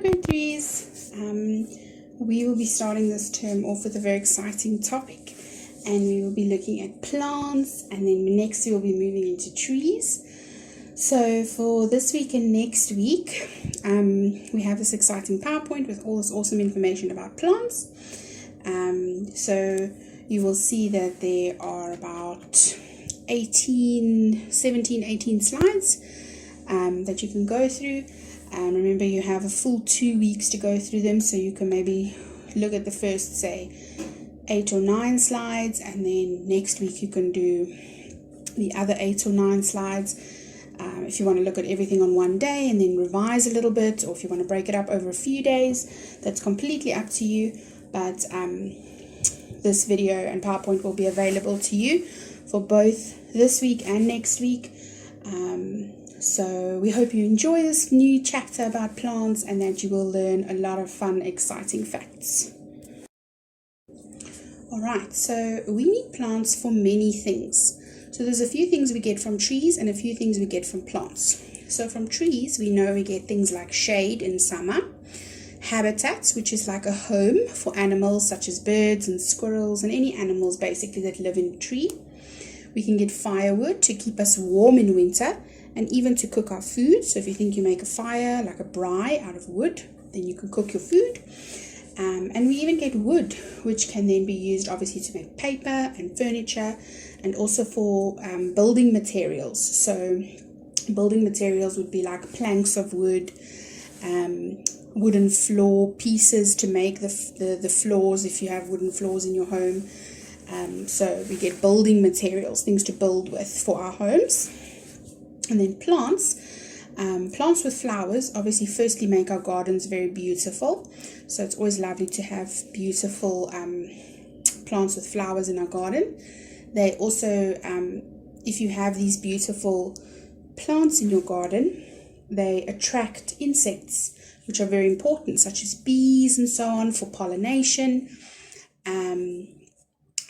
Hello grade 3s. We will be starting this term off with a very exciting topic, and we will be looking at plants, and then next we will be moving into trees. So for this week and next week, we have this exciting PowerPoint with all this awesome information about plants. So you will see that there are about 17, 18 slides that you can go through. Remember, you have a full 2 weeks to go through them, so you can maybe look at the first, say, 8 or 9 slides, and then next week you can do the other 8 or 9 slides. If you want to look at everything on one day and then revise a little bit, or if you want to break it up over a few days, that's completely up to you. But this video and PowerPoint will be available to you for both this week and next week. So we hope you enjoy this new chapter about plants and that you will learn a lot of fun, exciting facts. Alright, so we need plants for many things. So there's a few things we get from trees and a few things we get from plants. So from trees, we know we get things like shade in summer, habitats, which is like a home for animals such as birds and squirrels and any animals basically that live in a tree. We can get firewood to keep us warm in winter, and even to cook our food. So if you think you make a fire, like a braai out of wood, then you can cook your food. And we even get wood, which can then be used obviously to make paper and furniture, and also for building materials. So building materials would be like planks of wood, wooden floor pieces to make the floors if you have wooden floors in your home. So we get building materials, things to build with for our homes. And then plants with flowers obviously firstly make our gardens very beautiful. So it's always lovely to have beautiful plants with flowers in our garden. They also, if you have these beautiful plants in your garden, they attract insects, which are very important, such as bees and so on, for pollination. And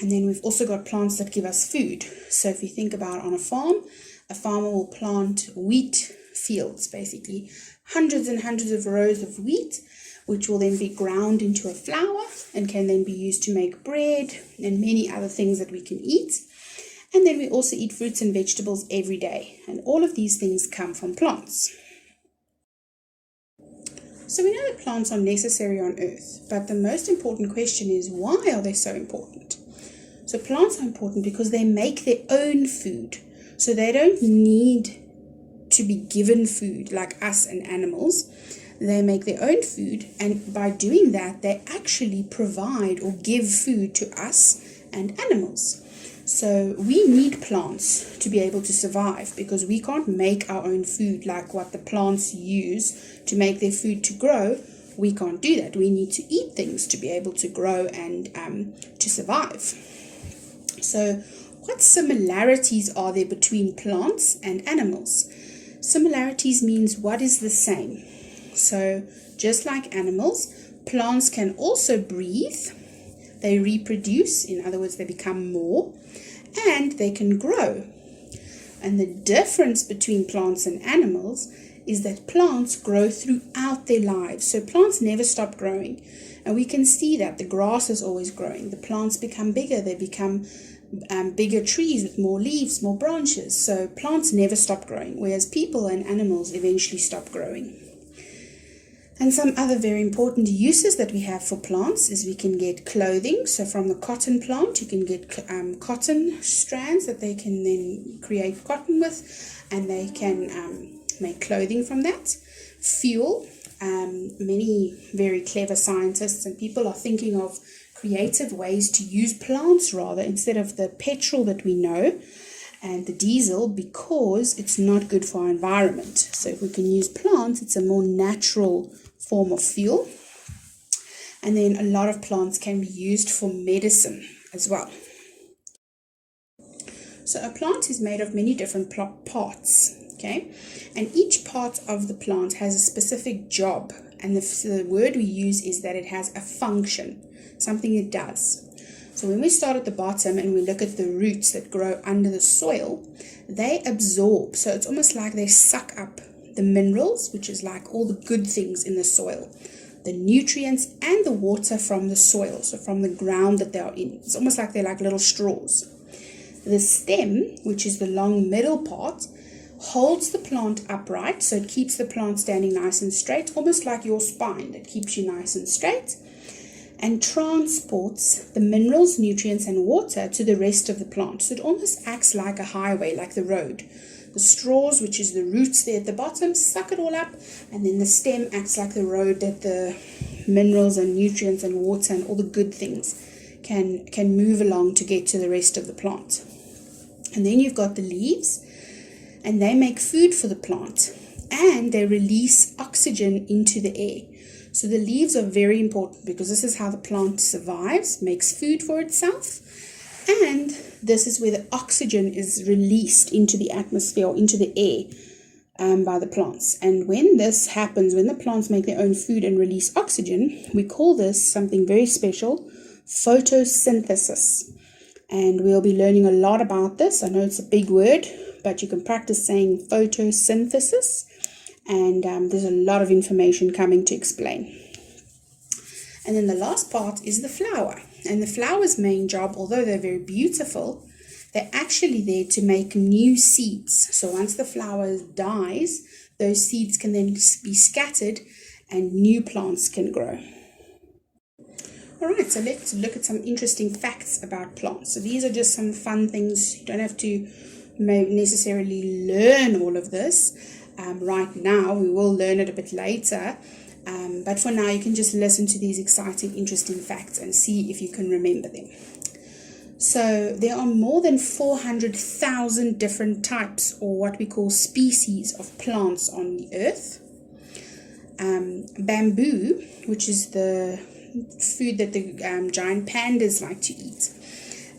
then we've also got plants that give us food. So if you think about on a farmer will plant wheat fields, basically hundreds and hundreds of rows of wheat, which will then be ground into a flour and can then be used to make bread and many other things that we can eat. And then we also eat fruits and vegetables every day, and all of these things come from plants. So we know that plants are necessary on earth, but the most important question is, why are they so important? So plants are important because they make their own food. So they don't need to be given food like us and animals. They make their own food, and by doing that, they actually provide or give food to us and animals. So we need plants to be able to survive, because we can't make our own food like what the plants use to make their food to grow. We can't do that. We need to eat things to be able to grow and to survive. So what similarities are there between plants and animals? Similarities means what is the same. So just like animals, plants can also breathe, they reproduce, in other words, they become more, and they can grow. And the difference between plants and animals is that plants grow throughout their lives. So plants never stop growing. And we can see that the grass is always growing. The plants become bigger, they become bigger trees with more leaves, more branches. So plants never stop growing, whereas people and animals eventually stop growing. And some other very important uses that we have for plants is we can get clothing. So from the cotton plant, you can get cotton strands that they can then create cotton with, and they can make clothing from that. Fuel. Many very clever scientists and people are thinking of creative ways to use plants rather instead of the petrol that we know and the diesel, because it's not good for our environment. So if we can use plants, it's a more natural form of fuel. And then a lot of plants can be used for medicine as well. So a plant is made of many different parts, okay? And each part of the plant has a specific job. And the word we use is that it has a function, something it does. So when we start at the bottom and we look at the roots that grow under the soil, they absorb. So it's almost like they suck up the minerals, which is like all the good things in the soil, the nutrients, and the water from the soil, so from the ground that they are in. It's almost like they're like little straws. The stem, which is the long middle part, holds the plant upright, so it keeps the plant standing nice and straight, almost like your spine that keeps you nice and straight, and transports the minerals, nutrients, and water to the rest of the plant. So it almost acts like a highway, like the road. The straws, which is the roots there at the bottom, suck it all up, and then the stem acts like the road that the minerals and nutrients and water and all the good things can move along to get to the rest of the plant. And then you've got the leaves, and they make food for the plant, and they release oxygen into the air. So the leaves are very important because this is how the plant survives, makes food for itself, and this is where the oxygen is released into the atmosphere or into the air by the plants. And when this happens, when the plants make their own food and release oxygen, we call this something very special, photosynthesis. And we'll be learning a lot about this. I know it's a big word, but you can practice saying photosynthesis. And there's a lot of information coming to explain. And then the last part is the flower. And the flower's main job, although they're very beautiful, they're actually there to make new seeds. So once the flower dies, those seeds can then be scattered and new plants can grow. All right, so let's look at some interesting facts about plants. So these are just some fun things. You don't have to necessarily learn all of this right now. We will learn it a bit later. But for now, you can just listen to these exciting, interesting facts and see if you can remember them. So there are more than 400,000 different types, or what we call species, of plants on the earth. Bamboo, which is the food that the giant pandas like to eat.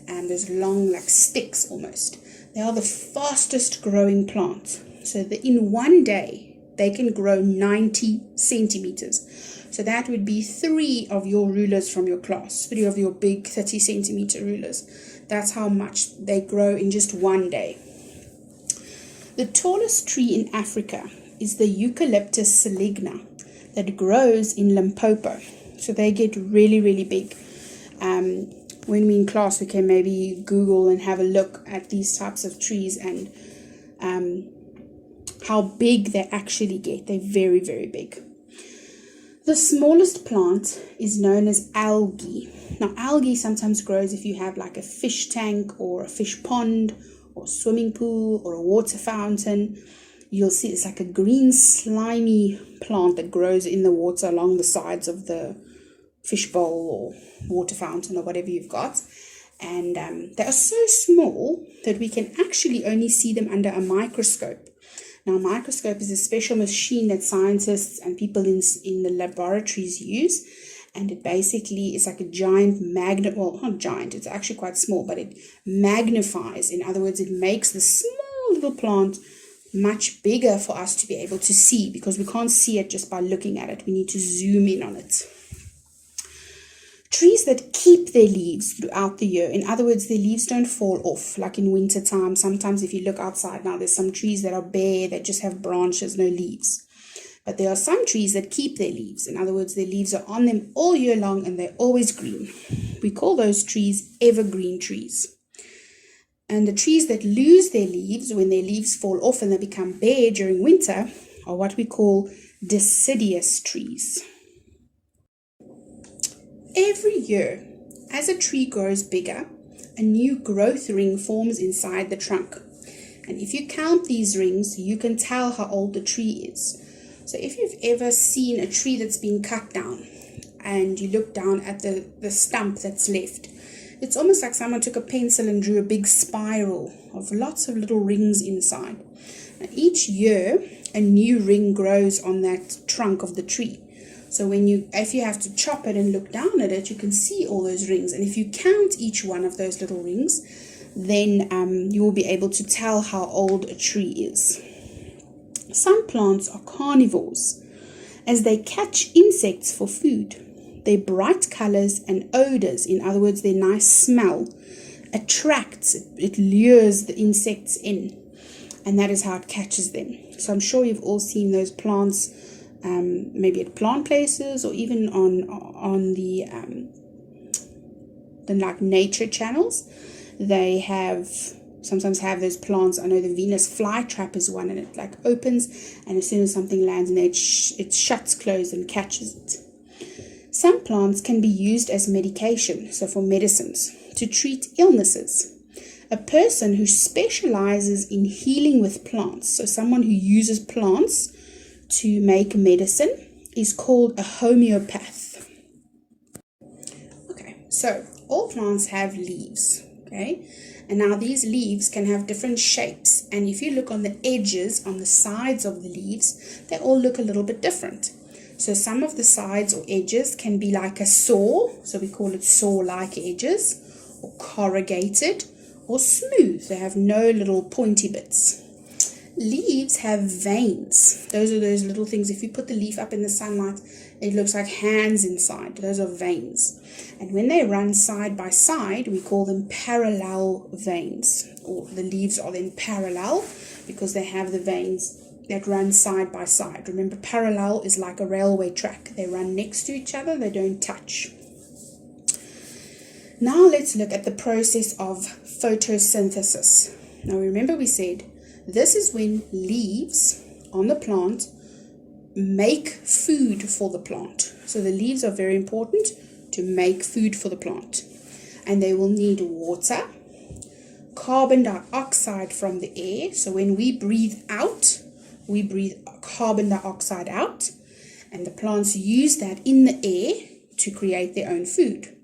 Those long, like sticks almost. They are the fastest growing plant. So in one day, they can grow 90 centimeters. So that would be 3 of your rulers from your class, 3 of your big 30 centimeter rulers. That's how much they grow in just one day. The tallest tree in Africa is the Eucalyptus saligna that grows in Limpopo. So they get really, really big. When we're in class, we can maybe Google and have a look at these types of trees and how big they actually get. They're very, very big. The smallest plant is known as algae. Now, algae sometimes grows if you have like a fish tank or a fish pond or a swimming pool or a water fountain. You'll see it's like a green, slimy plant that grows in the water along the sides of the fish bowl or water fountain or whatever you've got. And they are so small that we can actually only see them under a microscope. Now, a microscope is a special machine that scientists and people in the laboratories use. And it basically is like a giant magnet. Well, not giant, it's actually quite small, but it magnifies. In other words, it makes the small little plant much bigger for us to be able to see, because we can't see it just by looking at it. We need to zoom in on it. Trees that keep their leaves throughout the year. In other words, their leaves don't fall off like in winter time. Sometimes if you look outside now, there's some trees that are bare, that just have branches, no leaves. But there are some trees that keep their leaves. In other words, their leaves are on them all year long and they're always green. We call those trees evergreen trees. And the trees that lose their leaves when their leaves fall off and they become bare during winter are what we call deciduous trees. Every year, as a tree grows bigger, a new growth ring forms inside the trunk. And if you count these rings, you can tell how old the tree is. So if you've ever seen a tree that's been cut down and you look down at the stump that's left, it's almost like someone took a pencil and drew a big spiral of lots of little rings inside. Now, each year, a new ring grows on that trunk of the tree. So if you have to chop it and look down at it, you can see all those rings. And if you count each one of those little rings, then you will be able to tell how old a tree is. Some plants are carnivores, as they catch insects for food. Their bright colors and odors, in other words, their nice smell, attracts, it lures the insects in. and that is how it catches them. So I'm sure you've all seen those plants, maybe at plant places or even on the like nature channels. They sometimes have those plants. I know the Venus flytrap is one, and it like opens, and as soon as something lands in there, it shuts closed and catches it. Some plants can be used as medication, so for medicines, to treat illnesses. A person who specializes in healing with plants, so someone who uses plants to make medicine, is called a homeopath. Okay, so all plants have leaves, okay? And now these leaves can have different shapes. And if you look on the edges, on the sides of the leaves, they all look a little bit different. So some of the sides or edges can be like a saw, so we call it saw-like edges, or corrugated, or smooth. They have no little pointy bits. Leaves have veins. Those are those little things. If you put the leaf up in the sunlight, it looks like hands inside. Those are veins. And when they run side by side, we call them parallel veins. Or the leaves are then parallel because they have the veins that run side by side. Remember, parallel is like a railway track. They run next to each other. They don't touch. Now let's look at the process of photosynthesis. Now remember we said this is when leaves on the plant make food for the plant. So the leaves are very important to make food for the plant. And they will need water, carbon dioxide from the air. So when we breathe out, we breathe carbon dioxide out. And the plants use that in the air to create their own food.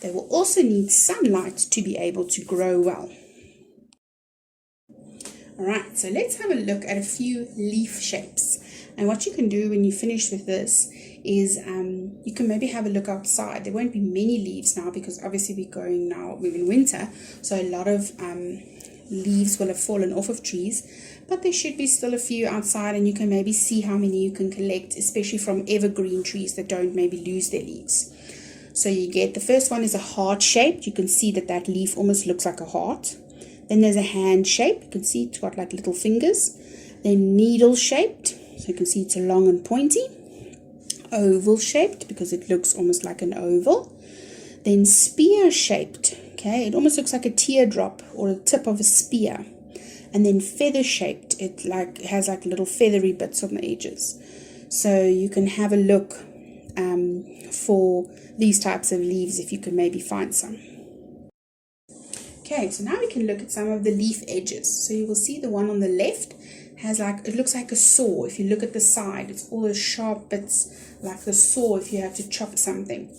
They will also need sunlight to be able to grow well. Alright, so let's have a look at a few leaf shapes. And what you can do when you finish with this is you can maybe have a look outside. There won't be many leaves now because obviously we're in winter, so a lot of leaves will have fallen off of trees, but there should be still a few outside, and you can maybe see how many you can collect, especially from evergreen trees that don't maybe lose their leaves. So you get, the first one is a heart shaped. You can see that leaf almost looks like a heart. Then there's a hand shape. You can see it's got like little fingers. Then needle shaped. So you can see it's long and pointy. Oval shaped because it looks almost like an oval. Then spear shaped. Okay, it almost looks like a teardrop or the tip of a spear. And then feather shaped. It has like little feathery bits on the edges. So you can have a look for these types of leaves if you can maybe find some. Okay, so now we can look at some of the leaf edges. So you will see the one on the left has it looks like a saw. If you look at the side, it's all those sharp bits like the saw if you have to chop something.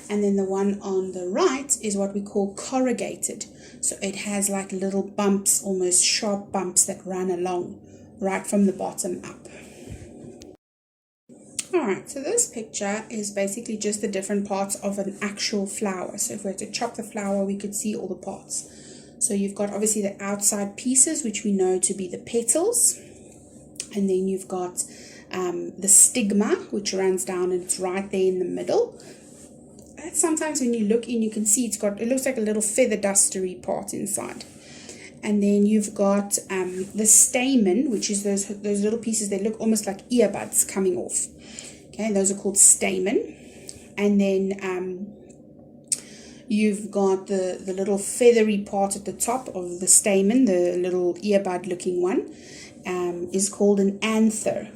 And then the one on the right is what we call corrugated. So it has like little bumps, almost sharp bumps that run along right from the bottom up. Alright, so this picture is basically just the different parts of an actual flower. So if we were to chop the flower, we could see all the parts. So you've got obviously the outside pieces, which we know to be the petals. And then you've got the stigma, which runs down and it's right there in the middle. Sometimes when you look in, you can see it looks like a little feather dustery part inside. And then you've got the stamen, which is those little pieces that look almost like earbuds coming off. Okay, those are called stamen. And then you've got the little feathery part at the top of the stamen, the little earbud looking one, is called an anther.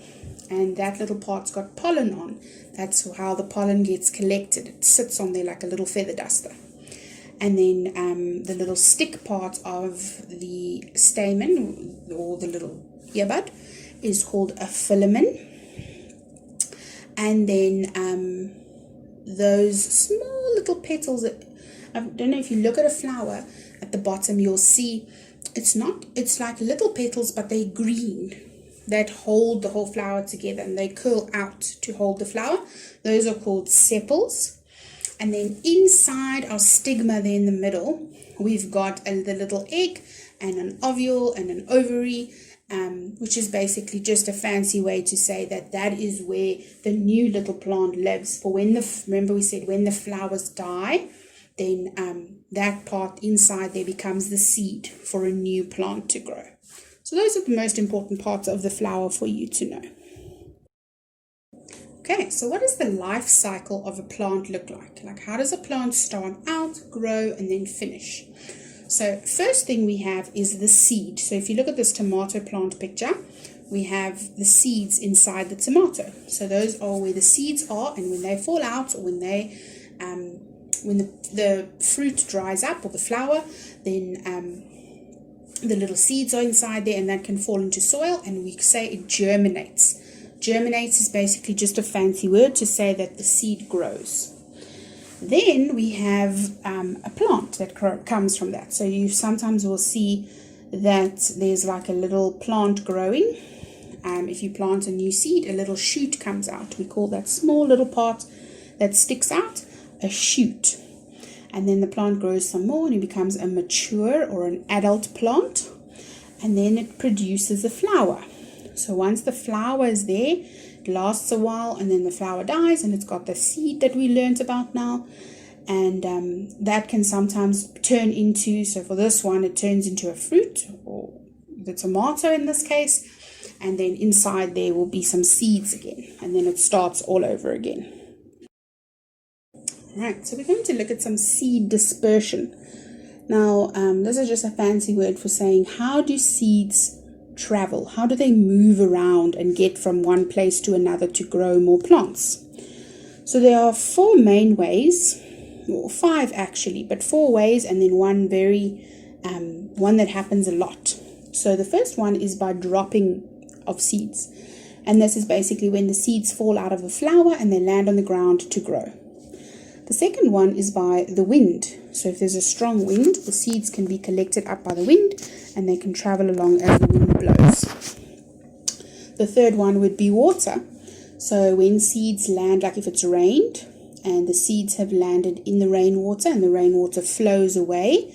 And that little part's got pollen on. That's how the pollen gets collected. It sits on there like a little feather duster. And then the little stick part of the stamen, or the little earbud, is called a filament. And then those small little petals, I don't know if you look at a flower at the bottom, you'll see it's like little petals, but they're green, that hold the whole flower together, and they curl out to hold the flower. Those are called sepals. And then inside our stigma there in the middle, we've got the little egg and an ovule and an ovary, which is basically just a fancy way to say that is where the new little plant lives. For remember we said when the flowers die, then that part inside there becomes the seed for a new plant to grow. So So those are the most important parts of the flower for you to know. Okay, so what does the life cycle of a plant look like? Like, how does a plant start out, grow, and then finish? So first thing we have is the seed. So if you look at this tomato plant picture, we have the seeds inside the tomato. So those are where the seeds are, and when they fall out, or when the fruit dries up, or the flower, then the little seeds are inside there, and that can fall into soil, and we say it germinates. Germinates is basically just a fancy word to say that the seed grows. Then we have a plant that comes from that. So you sometimes will see that there's like a little plant growing. If you plant a new seed, a little shoot comes out. We call that small little part that sticks out a shoot. And then the plant grows some more and it becomes a mature or an adult plant. And then it produces a flower. So once the flower is there, it lasts a while, and then the flower dies, and it's got the seed that we learned about now. And that can sometimes turn into, so for this one, it turns into a fruit, or the tomato in this case. And then inside there will be some seeds again, and then it starts all over again. Right, so we're going to look at some seed dispersion. Now, this is just a fancy word for saying, how do seeds travel? How do they move around and get from one place to another to grow more plants? So there are 4 main ways, or 5 actually, but 4 ways, and then one that happens a lot. So the first one is by dropping of seeds, and this is basically when the seeds fall out of a flower and they land on the ground to grow. The second one is by the wind. So if there's a strong wind, the seeds can be collected up by the wind and they can travel along as the wind blows. The third one would be water. So when seeds land, like if it's rained and the seeds have landed in the rainwater and the rainwater flows away,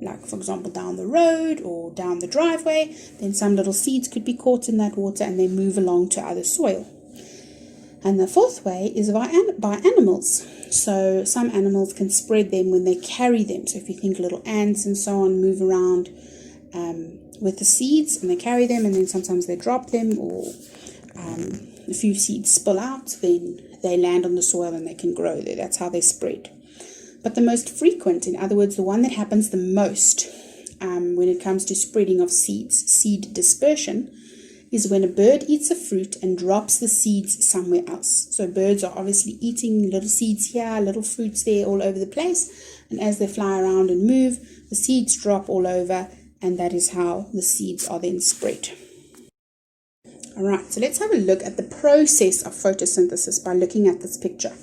like for example down the road or down the driveway, then some little seeds could be caught in that water and they move along to other soil. And the fourth way is by animals. So some animals can spread them when they carry them. So if you think little ants and so on move around with the seeds and they carry them, and then sometimes they drop them, or a few seeds spill out, then they land on the soil and they can grow there. That's how they spread. But the most frequent, in other words, the one that happens the most when it comes to spreading of seeds, seed dispersion, is when a bird eats a fruit and drops the seeds somewhere else. So birds are obviously eating little seeds here, little fruits there, all over the place. And as they fly around and move, the seeds drop all over, and that is how the seeds are then spread. Alright, so let's have a look at the process of photosynthesis by looking at this picture.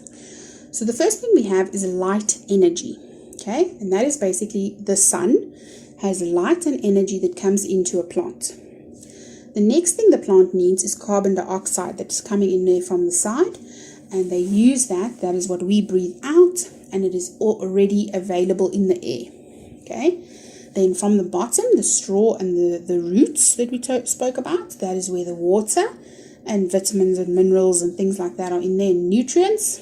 So the first thing we have is light energy. Okay, and that is basically the sun has light and energy that comes into a plant. The next thing the plant needs is carbon dioxide that's coming in there from the side, and they use that is what we breathe out, and it is already available in the air. Okay, then from the bottom, the straw and the roots that we spoke about, that is where the water and vitamins and minerals and things like that are in there, nutrients.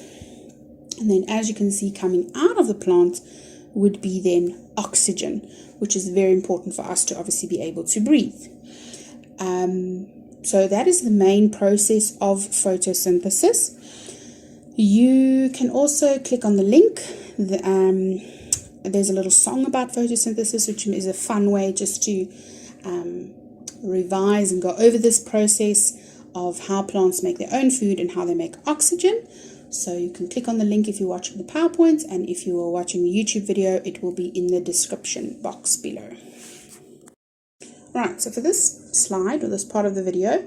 And then as you can see, coming out of the plant would be then oxygen, which is very important for us to obviously be able to breathe. So that is the main process of photosynthesis. You can also click on the link. There's a little song about photosynthesis, which is a fun way just to revise and go over this process of how plants make their own food and how they make oxygen. So you can click on the link if you're watching the PowerPoint, and if you are watching the YouTube video, it will be in the description box below. Right, so for this slide or this part of the video,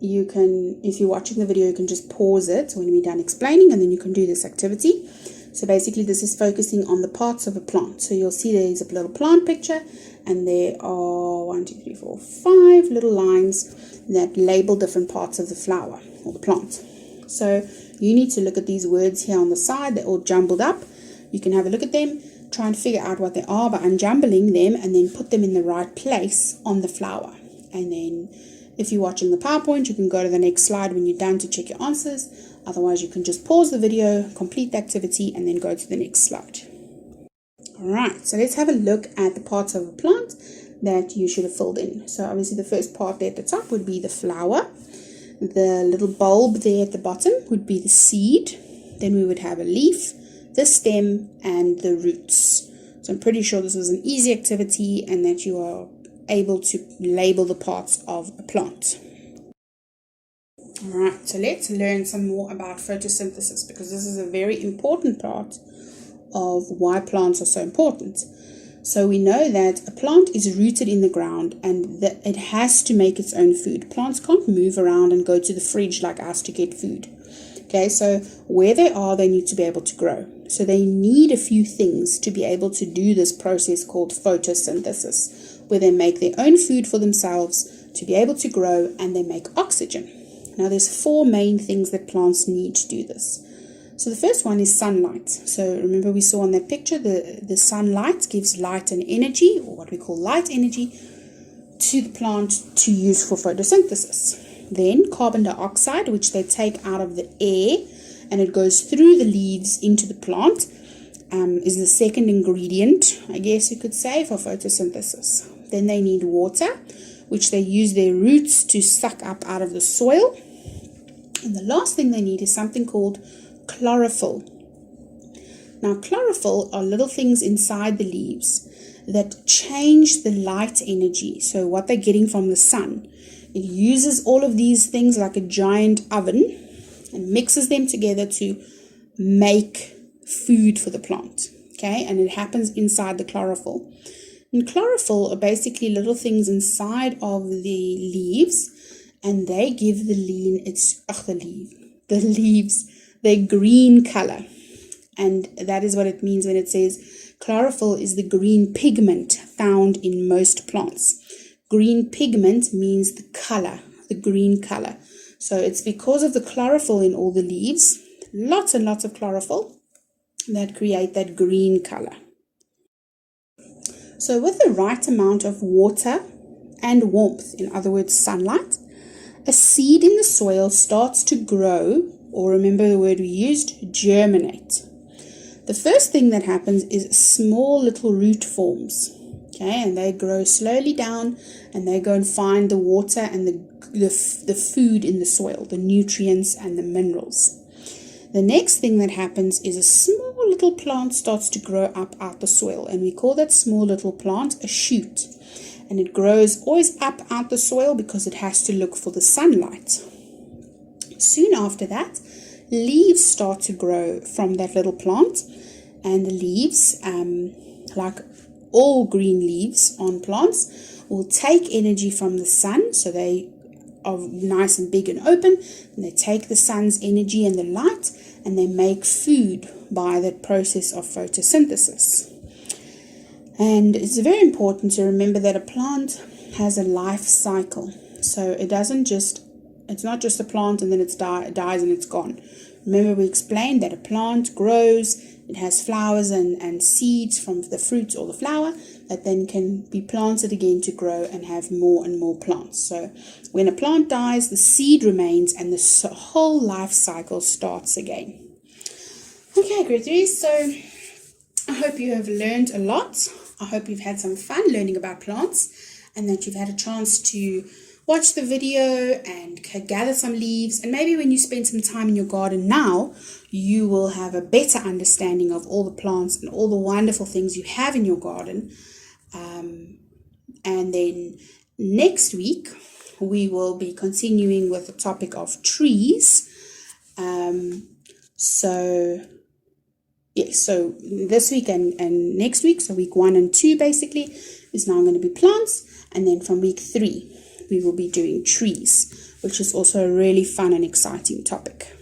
you can, if you're watching the video, you can just pause it when we're done explaining, and then you can do this activity. So basically this is focusing on the parts of a plant. So you'll see there's a little plant picture, and there are 1, 2, 3, 4, 5 little lines that label different parts of the flower or the plant. So you need to look at these words here on the side. They're all jumbled up. You can have a look at them, try and figure out what they are by unjumbling them, and then put them in the right place on the flower. And then if you're watching the PowerPoint, you can go to the next slide when you're done to check your answers. Otherwise, you can just pause the video, complete the activity, and then go to the next slide. Alright, so let's have a look at the parts of a plant that you should have filled in. So obviously the first part there at the top would be the flower. The little bulb there at the bottom would be the seed. Then we would have a leaf, the stem, and the roots. So I'm pretty sure this was an easy activity and that you are able to label the parts of a plant. Alright, so let's learn some more about photosynthesis, because this is a very important part of why plants are so important. So we know that a plant is rooted in the ground and that it has to make its own food. Plants can't move around and go to the fridge like us to get food. Okay, so where they are, they need to be able to grow. So they need a few things to be able to do this process called photosynthesis, where they make their own food for themselves to be able to grow, and they make oxygen. Now there's 4 main things that plants need to do this. So the first one is sunlight. So remember we saw on that picture, the sunlight gives light and energy, or what we call light energy, to the plant to use for photosynthesis. Then carbon dioxide, which they take out of the air and it goes through the leaves into the plant, is the second ingredient, I guess you could say, for photosynthesis. Then they need water, which they use their roots to suck up out of the soil. And the last thing they need is something called chlorophyll. Now chlorophyll are little things inside the leaves that change the light energy, so what they're getting from the sun. It uses all of these things like a giant oven and mixes them together to make food for the plant. Okay, and it happens inside the chlorophyll. And chlorophyll are basically little things inside of the leaves, and they give the leaves their green color. And that is what it means when it says chlorophyll is the green pigment found in most plants. Green pigment means the color, the green color. So it's because of the chlorophyll in all the leaves, lots and lots of chlorophyll, that create that green color. So with the right amount of water and warmth, in other words sunlight, a seed in the soil starts to grow, or remember the word we used, germinate. The first thing that happens is small little root forms. Okay, and they grow slowly down and they go and find the water and the food in the soil, the nutrients and the minerals. The next thing that happens is a small little plant starts to grow up out the soil, and we call that small little plant a shoot. And it grows always up out the soil because it has to look for the sunlight. Soon after that, leaves start to grow from that little plant, and the leaves, like all green leaves on plants, will take energy from the sun, so they are nice and big and open, and they take the sun's energy and the light and they make food by that process of photosynthesis. And it's very important to remember that a plant has a life cycle, so it's not just a plant and then it dies and it's gone. Remember we explained that a plant grows, it has flowers and seeds from the fruit or the flower that then can be planted again to grow and have more and more plants. So when a plant dies, the seed remains and the whole life cycle starts again. Okay, grade 3, so I hope you have learned a lot. I hope you've had some fun learning about plants and that you've had a chance to watch the video and gather some leaves, and maybe when you spend some time in your garden now, you will have a better understanding of all the plants and all the wonderful things you have in your garden. And then next week we will be continuing with the topic of trees. So this week and next week, so week 1 and 2 basically, is now going to be plants, and then from week 3 we will be doing trees, which is also a really fun and exciting topic.